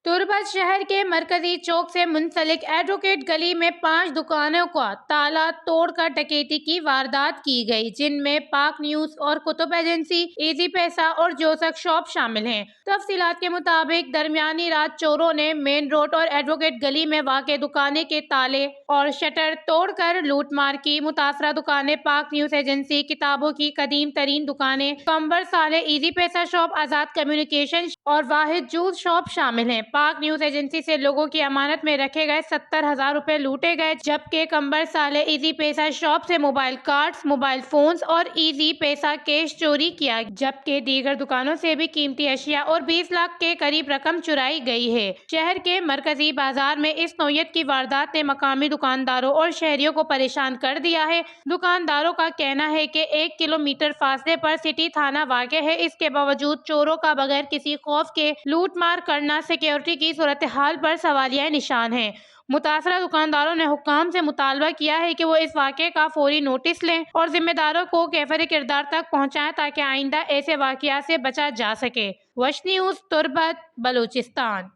تربت شہر کے مرکزی چوک سے منسلک ایڈوکیٹ گلی میں 5 دکانوں کا تالا توڑ کر ڈکیتی کی واردات کی گئی، جن میں پاک نیوز اور کتب ایجنسی، ایزی پیسہ اور جوسک شاپ شامل ہیں۔ تفصیلات کے مطابق درمیانی رات چوروں نے مین روڈ اور ایڈوکیٹ گلی میں واقع دکانیں کے تالے اور شٹر توڑ کر لوٹ مار کی۔ متاثرہ دکانیں پاک نیوز ایجنسی، کتابوں کی قدیم ترین دکانیں، کمبر صالح ایزی پیسہ شاپ، آزاد کمیونیکیشن اور واحد جوس شاپ شامل ہیں۔ پاک نیوز ایجنسی سے لوگوں کی امانت میں رکھے گئے 70,000 روپے لوٹے گئے، جبکہ کمبر صالح ایزی پیسہ شاپ سے موبائل کارڈز، موبائل فونز اور ایزی پیسہ کیش چوری کیا، جبکہ دیگر دکانوں سے بھی قیمتی اشیاء اور 20 لاکھ کے قریب رقم چرائی گئی ہے۔ شہر کے مرکزی بازار میں اس نوعیت کی واردات نے مقامی دکانداروں اور شہریوں کو پریشان کر دیا ہے۔ دکانداروں کا کہنا ہے کہ 1 کلومیٹر فاصلے پر سٹی تھانہ واقع ہے، اس کے باوجود چوروں کا بغیر کسی خوف کے لوٹ مار کرنا سیکیورٹی کی صورتحال پر سوالیہ نشان ہے۔ متاثرہ دکانداروں نے حکام سے مطالبہ کیا ہے کہ وہ اس واقعے کا فوری نوٹس لیں اور ذمہ داروں کو کیفر کردار تک پہنچائیں تاکہ آئندہ ایسے واقعات سے بچا جا سکے۔ وش نیوز، تربت، بلوچستان۔